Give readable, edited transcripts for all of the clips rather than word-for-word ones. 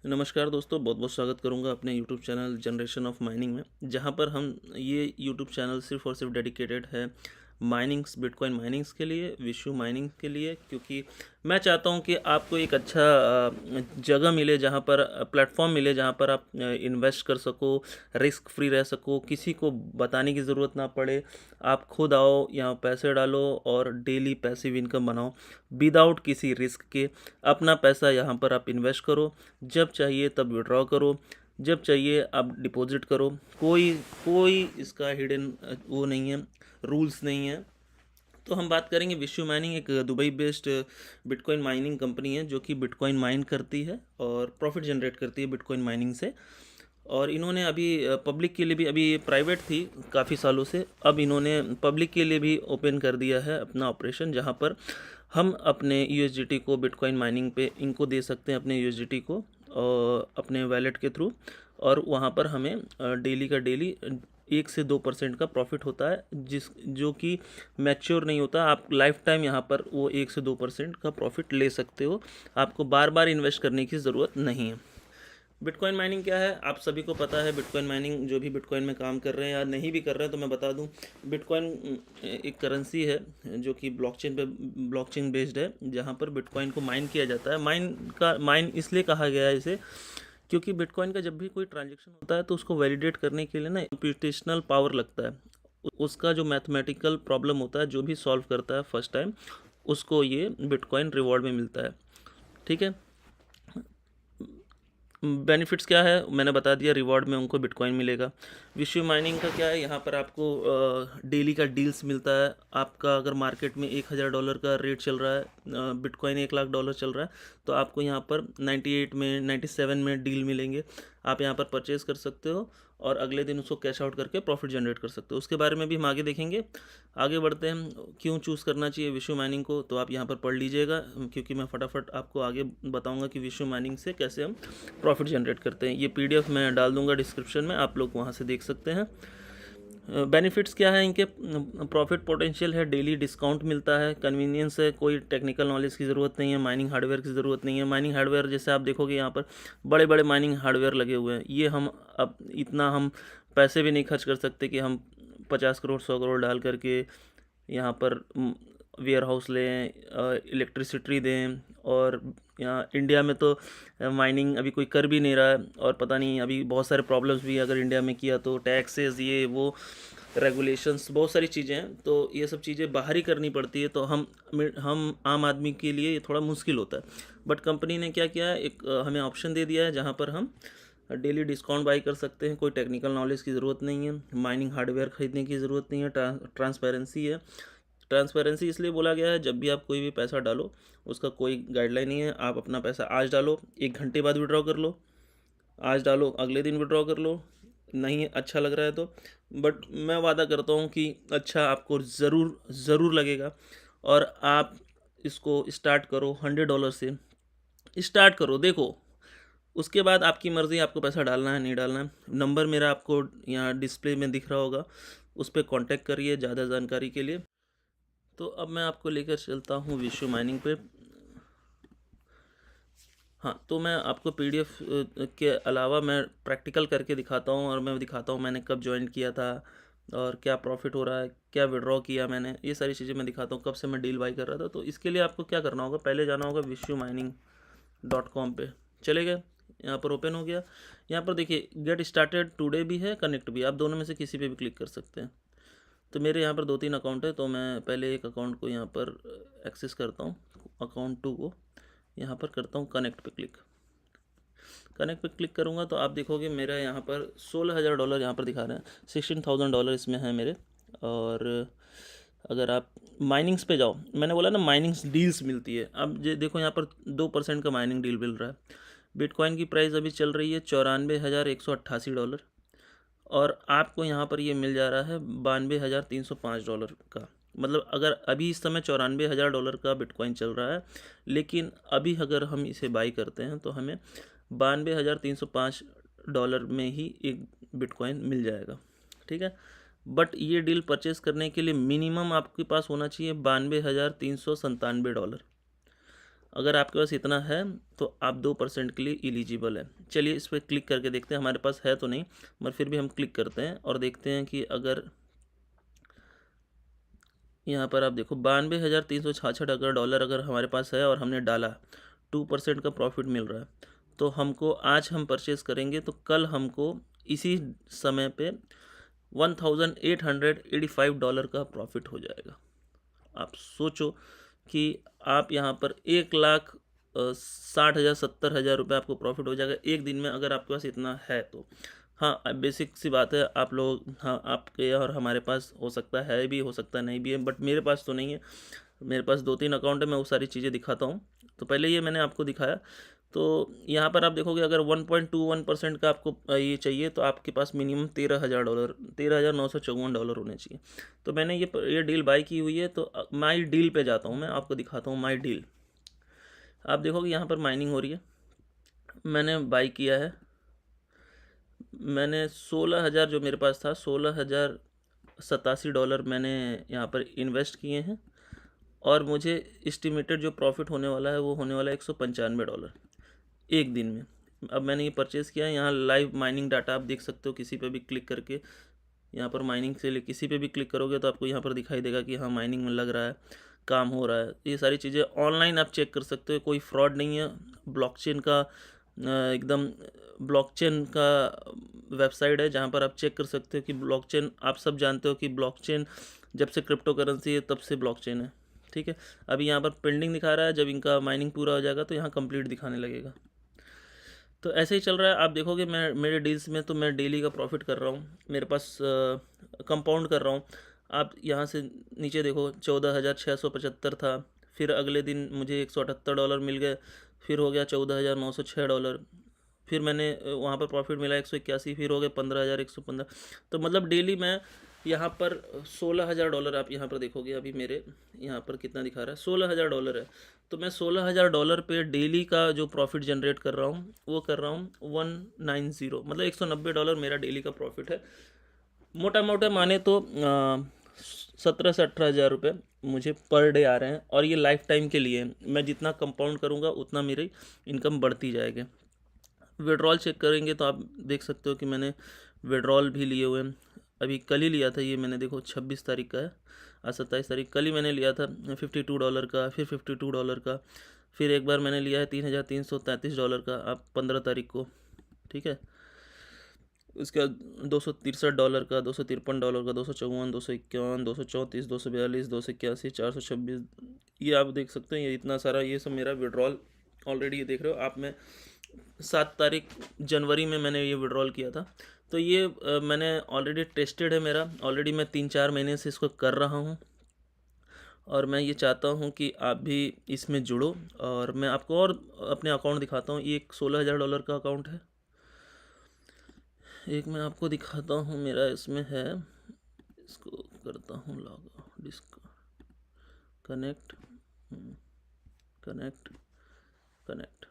नमस्कार दोस्तों, बहुत बहुत स्वागत करूंगा अपने YouTube channel generation of mining में, जहां पर हम ये यूट्यूब चैनल सिर्फ और सिर्फ डेडिकेटेड है माइनिंग्स बिटकॉइन माइनिंग्स के लिए, विश्व माइनिंग के लिए। क्योंकि मैं चाहता हूं कि आपको एक अच्छा जगह मिले, जहां पर प्लेटफॉर्म मिले, जहां पर आप इन्वेस्ट कर सको, रिस्क फ्री रह सको, किसी को बताने की ज़रूरत ना पड़े। आप खुद आओ, यहाँ पैसे डालो और डेली पैसिव इनकम बनाओ विदाउट किसी रिस्क के। अपना पैसा यहाँ पर आप इन्वेस्ट करो, जब चाहिए तब विड्रॉ करो, जब चाहिए आप डिपॉजिट करो। कोई कोई इसका हिडन वो नहीं है, रूल्स नहीं है। तो हम बात करेंगे विश्व माइनिंग, एक Dubai based bitcoin mining company है जो कि बिटकॉइन माइन करती है और प्रॉफिट जनरेट करती है बिटकॉइन माइनिंग से। और इन्होंने अभी पब्लिक के लिए भी, अभी प्राइवेट थी काफ़ी सालों से, अब इन्होंने पब्लिक के लिए भी ओपन कर दिया है अपना ऑपरेशन, जहां पर हम अपने यूएसडीटी को बिटकॉइन माइनिंग पे इनको दे सकते हैं, अपने यूएसडीटी को अपने वैलेट के थ्रू। और वहाँ पर हमें डेली का डेली 1 से 2% का प्रॉफिट होता है, जिस जो कि मैच्योर नहीं होता। आप लाइफ टाइम यहाँ पर वो 1 से 2% का प्रॉफिट ले सकते हो, आपको बार बार इन्वेस्ट करने की ज़रूरत नहीं है। बिटकॉइन माइनिंग क्या है, आप सभी को पता है। बिटकॉइन माइनिंग, जो भी बिटकॉइन में काम कर रहे हैं या नहीं भी कर रहे हैं, तो मैं बता दूं, बिटकॉइन एक करेंसी है जो कि ब्लॉकचेन बेस्ड है, जहां पर बिटकॉइन को माइन किया जाता है। माइन इसलिए कहा गया है इसे, क्योंकि बिटकॉइन का जब भी कोई ट्रांजेक्शन होता है तो उसको वैलिडेट करने के लिए ना कंप्यूटेशनल पावर लगता है। उसका जो मैथमेटिकल प्रॉब्लम होता है, जो भी सॉल्व करता है फर्स्ट टाइम, उसको ये बिटकॉइन रिवॉर्ड में मिलता है। ठीक है, बेनिफिट्स क्या है मैंने बता दिया, रिवॉर्ड में उनको बिटकॉइन मिलेगा। विश्व माइनिंग का क्या है, यहाँ पर आपको डेली का डील्स मिलता है। आपका अगर मार्केट में $1,000 का रेट चल रहा है, बिटकॉइन $1,00,000 चल रहा है, तो आपको यहाँ पर 98 में 97 में डील मिलेंगे। आप यहाँ पर परचेज़ कर सकते हो और अगले दिन उसको कैश आउट करके प्रॉफिट जनरेट कर सकते हो। उसके बारे में भी हम आगे देखेंगे। आगे बढ़ते हैं, क्यों चूज़ करना चाहिए विश्व माइनिंग को, तो आप यहाँ पर पढ़ लीजिएगा, क्योंकि मैं फटाफट आपको आगे बताऊँगा कि विश्व माइनिंग से कैसे हम प्रॉफिट जनरेट करते हैं। ये पीडीएफ मैं डाल दूंगा डिस्क्रिप्शन में, आप लोग वहाँ से देख सकते हैं। बेनिफिट्स क्या है इनके, प्रॉफिट पोटेंशियल है, डेली डिस्काउंट मिलता है, कन्वीनियंस है, कोई टेक्निकल नॉलेज की ज़रूरत नहीं है, माइनिंग हार्डवेयर की ज़रूरत नहीं है। माइनिंग हार्डवेयर जैसे आप देखोगे यहाँ पर बड़े बड़े माइनिंग हार्डवेयर लगे हुए हैं, ये हम अब इतना हम पैसे भी नहीं खर्च कर सकते कि हम 50 करोड़ 100 करोड़ डाल करके यहाँ पर वेयर हाउस लें, इलेक्ट्रिसिटी दें। और यहाँ इंडिया में तो माइनिंग अभी कोई कर भी नहीं रहा है, और पता नहीं अभी बहुत सारे प्रॉब्लम्स भी, अगर इंडिया में किया तो टैक्सेस, ये वो रेगुलेशंस, बहुत सारी चीज़ें हैं। तो ये सब चीज़ें बाहर ही करनी पड़ती है, तो हम आम आदमी के लिए ये थोड़ा मुश्किल होता है। बट कंपनी ने क्या किया है, एक हमें ऑप्शन दे दिया है जहाँ पर हम डेली डिस्काउंट बाई कर सकते हैं। कोई टेक्निकल नॉलेज की ज़रूरत नहीं है, माइनिंग हार्डवेयर ख़रीदने की ज़रूरत नहीं है, ट्रांसपेरेंसी है। ट्रांसपेरेंसी इसलिए बोला गया है, जब भी आप कोई भी पैसा डालो, उसका कोई गाइडलाइन नहीं है। आप अपना पैसा आज डालो, 1 घंटे बाद विड्रॉ कर लो, आज डालो अगले दिन विड्रॉ कर लो, नहीं अच्छा लग रहा है तो। बट मैं वादा करता हूँ कि अच्छा आपको ज़रूर ज़रूर लगेगा। और आप इसको स्टार्ट करो, $100 से स्टार्ट करो, देखो उसके बाद आपकी मर्ज़ी, आपको पैसा डालना है नहीं डालना है। नंबर मेरा आपको यहाँ डिस्प्ले में दिख रहा होगा, उस पर कॉन्टैक्ट करिए ज़्यादा जानकारी के लिए। तो अब मैं आपको लेकर चलता हूँ विश्व माइनिंग पे। हाँ, तो मैं आपको पीडीएफ के अलावा मैं प्रैक्टिकल करके दिखाता हूँ, और मैं दिखाता हूँ मैंने कब ज्वाइन किया था और क्या प्रॉफिट हो रहा है, क्या विड्रॉ किया मैंने, ये सारी चीज़ें मैं दिखाता हूँ, कब से मैं डील बाई कर रहा था। तो इसके लिए आपको क्या करना होगा, पहले जाना होगा विश्वमाइनिंग.com पे। चले गए, यहाँ पर ओपन हो गया। यहाँ पर देखिए गेट स्टार्टेड टुडे भी है, कनेक्ट भी, आप दोनों में से किसी पे भी क्लिक कर सकते हैं। तो मेरे यहाँ पर 2-3 अकाउंट है, तो मैं पहले एक अकाउंट को यहाँ पर एक्सेस करता हूँ, अकाउंट 2 को यहाँ पर करता हूँ कनेक्ट पे क्लिक। कनेक्ट पे क्लिक करूँगा तो आप देखोगे मेरा यहाँ पर $16,000 यहाँ पर दिखा रहे हैं, $16,000 इसमें है मेरे। और अगर आप माइनिंग्स पे जाओ, मैंने बोला ना माइनिंग्स डील्स मिलती है, अब ये देखो यहाँ पर 2% का माइनिंग डील मिल रहा है। बिटकॉइन की प्राइस अभी चल रही है $94,188, और आपको यहाँ पर ये मिल जा रहा है $92,305 का। मतलब अगर अभी इस समय $94,000 का बिटकॉइन चल रहा है, लेकिन अभी अगर हम इसे बाई करते हैं तो हमें $92,305 में ही एक बिटकॉइन मिल जाएगा। ठीक है, बट ये डील परचेस करने के लिए मिनिमम आपके पास होना चाहिए $92,397। अगर आपके पास इतना है तो आप 2% के लिए एलिजिबल है। चलिए इस पर क्लिक करके देखते हैं, हमारे पास है तो नहीं, मगर फिर भी हम क्लिक करते हैं और देखते हैं कि अगर यहाँ पर आप देखो 92,366 अगर डॉलर अगर हमारे पास है और हमने डाला, 2% का प्रॉफिट मिल रहा है, तो हमको आज हम परचेस करेंगे तो कल हमको इसी समय पे $1,885 का प्रॉफिट हो जाएगा। आप सोचो कि आप यहाँ पर 1,60,000 70,000 रुपये आपको प्रॉफिट हो जाएगा एक दिन में, अगर आपके पास इतना है तो। हाँ, अब बेसिक सी बात है, आप लोग, हाँ आपके और हमारे पास हो सकता है भी, हो सकता नहीं भी है, बट मेरे पास तो नहीं है। मेरे पास 2-3 अकाउंट है, मैं वो सारी चीज़ें दिखाता हूँ। तो पहले ये मैंने आपको दिखाया। तो यहाँ पर आप देखोगे अगर 1.21% का आपको ये चाहिए तो आपके पास मिनिमम $13,000 $13,954 होने चाहिए। तो मैंने ये डील बाई की हुई है, तो माई डील पे जाता हूँ, मैं आपको दिखाता हूँ माई डील। आप देखोगे यहाँ पर माइनिंग हो रही है, मैंने बाई किया है, मैंने 16,000 जो मेरे पास था $16,087 मैंने यहाँ पर इन्वेस्ट किए हैं, और मुझे एस्टिमेटेड जो प्रॉफिट होने वाला है वो होने वाला है $195 एक दिन में। अब मैंने ये परचेज़ किया है। यहाँ लाइव माइनिंग डाटा आप देख सकते हो, किसी पे भी क्लिक करके यहाँ पर माइनिंग से किसी पे भी क्लिक करोगे तो आपको यहाँ पर दिखाई देगा कि हाँ माइनिंग में लग रहा है, काम हो रहा है। ये सारी चीज़ें ऑनलाइन आप चेक कर सकते हो, कोई फ्रॉड नहीं है। ब्लॉकचेन का एकदम ब्लॉकचेन का वेबसाइट है जहाँ पर आप चेक कर सकते हो कि ब्लॉकचेन, आप सब जानते हो कि ब्लॉकचेन जब से क्रिप्टो करेंसी है तब से ब्लॉकचेन है, ठीक है। अभी यहाँ पर पेंडिंग दिखा रहा है, जब इनका माइनिंग पूरा हो जाएगा तो यहाँ कंप्लीट दिखाने लगेगा। तो ऐसे ही चल रहा है। आप देखोगे मैं मेरे डील्स में तो मैं डेली का प्रॉफिट कर रहा हूँ, मेरे पास कंपाउंड कर रहा हूँ। आप यहाँ से नीचे देखो 14,675 था, फिर अगले दिन मुझे $178 मिल गए, फिर हो गया $14,906, फिर मैंने वहाँ पर प्रॉफिट मिला 181, फिर हो गए 15,115। तो मतलब डेली मैं यहाँ पर $16,000, आप यहाँ पर देखोगे अभी मेरे यहाँ पर कितना दिखा रहा है, $16,000 है। तो मैं $16,000 पे डेली का जो प्रॉफिट जनरेट कर रहा हूँ वो कर रहा हूँ 190, मतलब $190 मेरा डेली का प्रॉफिट है। मोटा मोटा माने तो 17 से 18,000 रुपये मुझे पर डे आ रहे हैं, और ये लाइफ टाइम के लिए। मैं जितना कंपाउंड करूँगा उतना मेरी इनकम बढ़ती जाएगी। विड्रॉल चेक करेंगे तो आप देख सकते हो कि मैंने विड्रॉल भी लिए हुए हैं। अभी कल ही लिया था ये मैंने, देखो 26 तारीख का है, आज 27 तारीख, कल ही मैंने लिया था $52 का, फिर $52 का, फिर एक बार मैंने लिया है $3,333 का, आप 15 तारीख को, ठीक है। उसका $263 का, $253 का, 254, 251, 234, 242, 281, 426, ये आप देख सकते हैं। ये इतना सारा, ये सब मेरा विड्रॉल ऑलरेडी, ये देख रहे हो आप। मैं 7 तारीख जनवरी में मैंने ये विड्रॉल किया था। तो ये मैंने ऑलरेडी टेस्टेड है मेरा, ऑलरेडी मैं 3-4 महीने से इसको कर रहा हूँ, और मैं ये चाहता हूँ कि आप भी इसमें जुड़ो। और मैं आपको और अपने अकाउंट दिखाता हूँ। ये एक $16,000 का अकाउंट है, एक मैं आपको दिखाता हूँ मेरा इसमें है। इसको करता हूँ log, disk connect, connect, connect.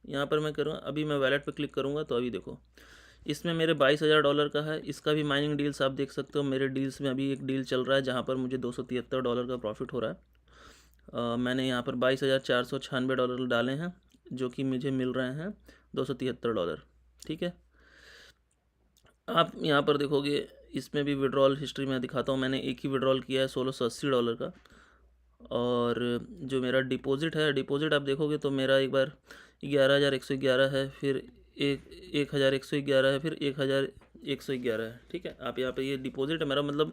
यहाँ पर मैं करूँगा, अभी मैं वैलेट पे क्लिक करूँगा तो अभी देखो इसमें मेरे $22,000 का है। इसका भी माइनिंग डील्स आप देख सकते हो। मेरे डील्स में अभी एक डील चल रहा है जहाँ पर मुझे $273 का प्रॉफिट हो रहा है। मैंने यहाँ पर $22,496 डाले हैं, जो कि मुझे मिल रहे हैं $273, ठीक है। आप यहाँ पर देखोगे इसमें भी विड्रॉल हिस्ट्री में दिखाता हूँ। मैंने एक ही विड्रॉल किया है $1,680 का, और जो मेरा डिपॉजिट है, डिपॉजिट आप देखोगे तो मेरा एक बार 11,111 है, फिर 1,111 है, फिर 1,111 है, ठीक है। आप यहाँ पे ये डिपॉजिट है मेरा, मतलब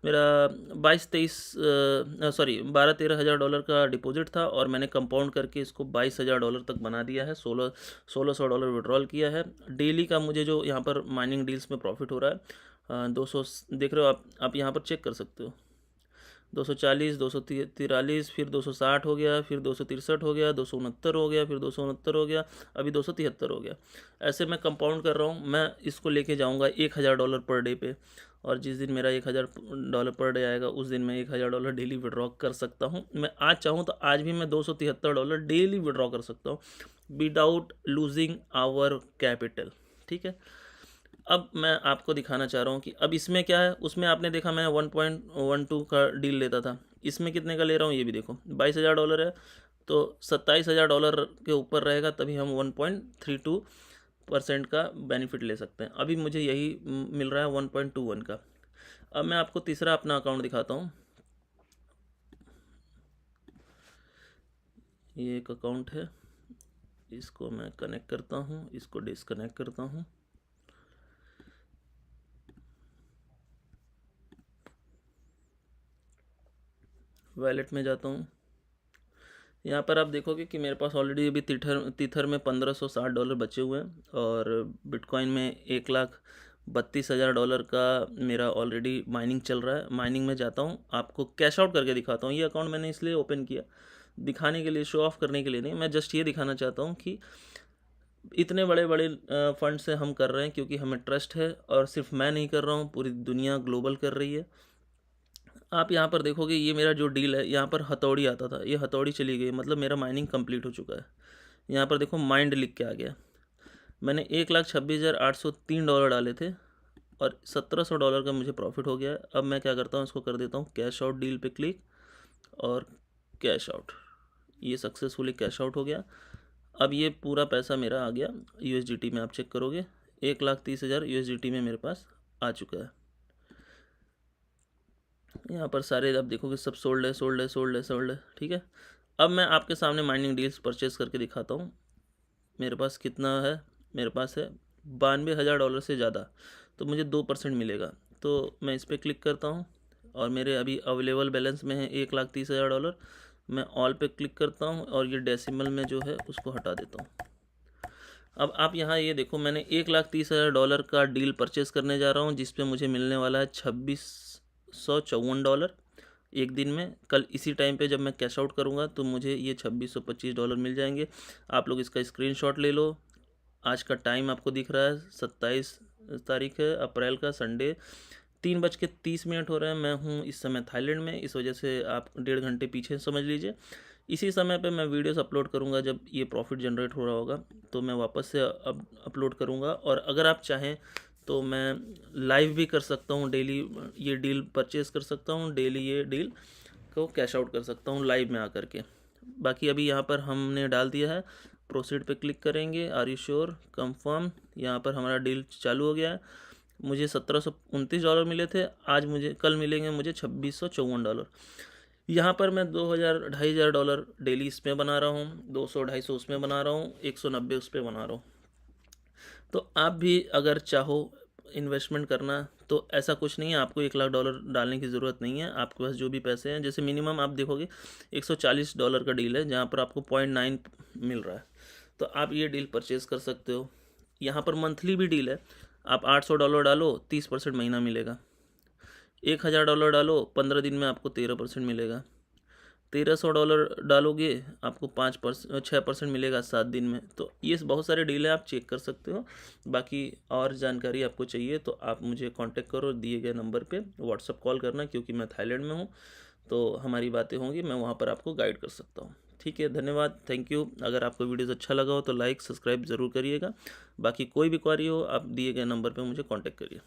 मेरा 12-13 हज़ार का डिपॉजिट था, और मैंने कंपाउंड करके इसको $22,000 तक बना दिया है। $1,600 विड्रॉल किया है। डेली का मुझे जो यहाँ पर माइनिंग डील्स में प्रॉफिट हो रहा है 200, देख रहे हो आप यहाँ पर चेक कर सकते हो। 240, 243, फिर 260 हो गया, फिर 263 हो गया, 269 हो गया, फिर 269 हो गया, अभी 273 हो गया। ऐसे मैं कंपाउंड कर रहा हूँ। मैं इसको लेके जाऊँगा $1,000 पर डे पे, और जिस दिन मेरा $1,000 पर डे आएगा उस दिन मैं $1,000 डेली विड्रॉ कर सकता हूँ। मैं आज चाहूँ तो आज भी मैं $273 डेली विड्रॉ कर सकता हूँ विदाउट लूजिंग आवर कैपिटल, ठीक है। अब मैं आपको दिखाना चाह रहा हूँ कि अब इसमें क्या है। उसमें आपने देखा मैं 1.12 का डील लेता था, इसमें कितने का ले रहा हूँ ये भी देखो, $22,000 है। तो $27,000 के ऊपर रहेगा तभी हम 1.32% का बेनिफिट ले सकते हैं। अभी मुझे यही मिल रहा है 1.21 का। अब मैं आपको तीसरा अपना अकाउंट दिखाता हूँ। ये एक अकाउंट है, इसको मैं कनेक्ट करता हूँ, इसको डिसकनेक्ट करता हूँ। वॉलेट में जाता हूँ। यहाँ पर आप देखोगे कि मेरे पास ऑलरेडी अभी तीथर में $1,560 बचे हुए हैं और बिटकॉइन में $1,32,000 का मेरा ऑलरेडी माइनिंग चल रहा है। माइनिंग में जाता हूँ, आपको कैश आउट करके दिखाता हूँ। ये अकाउंट मैंने इसलिए ओपन किया, दिखाने के लिए, शो ऑफ करने के लिए नहीं। मैं जस्ट ये दिखाना चाहता हूँ कि इतने बड़े बड़े फंड से हम कर रहे हैं क्योंकि हमें ट्रस्ट है, और सिर्फ मैं नहीं कर रहा हूँ, पूरी दुनिया ग्लोबल कर रही है। आप यहाँ पर देखोगे ये मेरा जो डील है, यहाँ पर हथौड़ी आता था, ये हथौड़ी चली गई, मतलब मेरा माइनिंग कंप्लीट हो चुका है। यहाँ पर देखो माइंड लिख के आ गया। मैंने $1,26,803 डाले थे और $1,700 का मुझे प्रॉफिट हो गया है। अब मैं क्या करता हूँ, इसको कर देता हूँ कैश आउट डील पे क्लिक और कैश आउट। ये सक्सेसफुली कैश आउट हो गया। अब ये पूरा पैसा मेरा आ गया USDT में। आप चेक करोगे 1,30,000 USDT में मेरे पास आ चुका है। यहाँ पर सारे आप देखोगे सब सोल्ड है, सोल्ड है, सोल्ड है, सोल्ड है। ठीक है, अब मैं आपके सामने माइनिंग डील्स परचेस करके दिखाता हूँ। मेरे पास कितना है, मेरे पास है $92,000 से ज़्यादा, तो मुझे 2% मिलेगा। तो मैं इस पर क्लिक करता हूँ और मेरे अभी अवेलेबल बैलेंस में है $1,30,000। मैं ऑल पे क्लिक करता हूँ और ये डेसिमल में जो है उसको हटा देता हूँ। अब आप यहाँ ये देखो, मैंने $1,30,000 का डील परचेस करने जा रहा हूँ, जिस पे मुझे मिलने वाला है $2,654 एक दिन में। कल इसी टाइम पे जब मैं कैश आउट करूँगा तो मुझे ये $2,625 मिल जाएंगे। आप लोग इसका स्क्रीनशॉट ले लो। आज का टाइम आपको दिख रहा है, 27 तारीख है अप्रैल का, संडे, 3:30 हो रहे हैं। मैं हूँ इस समय थाईलैंड में, इस वजह से आप 1.5 घंटे पीछे समझ लीजिए। इसी समय पे मैं वीडियोस अपलोड करूँगा, जब ये प्रॉफिट जनरेट हो रहा होगा तो मैं वापस से अब अपलोड करूँगा। और अगर आप चाहें तो मैं लाइव भी कर सकता हूँ, डेली ये डील परचेज़ कर सकता हूँ, डेली ये डील को कैश आउट कर सकता हूँ लाइव में आकर के। बाकी अभी यहाँ पर हमने डाल दिया है, प्रोसीड पे क्लिक करेंगे, आर यू श्योर, कंफर्म। यहाँ पर हमारा डील चालू हो गया है। मुझे $1,729 मिले थे, आज मुझे कल मिलेंगे मुझे $2,654। यहाँ पर मैं $2,000-2,500 डेली इसमें बना रहा हूँ, 200-250 उसमें बना रहा हूँ, 190 उस पर बना रहा हूँ। तो आप भी अगर चाहो इन्वेस्टमेंट करना तो ऐसा कुछ नहीं है, आपको $1,00,000 डालने की ज़रूरत नहीं है। आपके पास जो भी पैसे हैं, जैसे मिनिमम आप देखोगे $140 का डील है जहाँ पर आपको 0.9 मिल रहा है, तो आप ये डील परचेज़ कर सकते हो। यहाँ पर मंथली भी डील है, आप $800 डालो, 30% महीना मिलेगा। $1,000 डालो, 15 दिन में आपको 13% मिलेगा। $1,300 डालोगे, आपको 6% मिलेगा 7 दिन में। तो ये बहुत सारे डील है, आप चेक कर सकते हो। बाकी और जानकारी आपको चाहिए तो आप मुझे कांटेक्ट करो, दिए गए नंबर पे व्हाट्सअप कॉल करना, क्योंकि मैं थाईलैंड में हूँ तो हमारी बातें होंगी, मैं वहाँ पर आपको गाइड कर सकता हूँ। ठीक है, धन्यवाद, थैंक यू। अगर आपको वीडियोज़ अच्छा लगा हो तो लाइक सब्सक्राइब ज़रूर करिएगा। बाकी कोई भी क्वारी हो, आप दिए गए नंबर पर मुझे कॉन्टेक्ट करिए।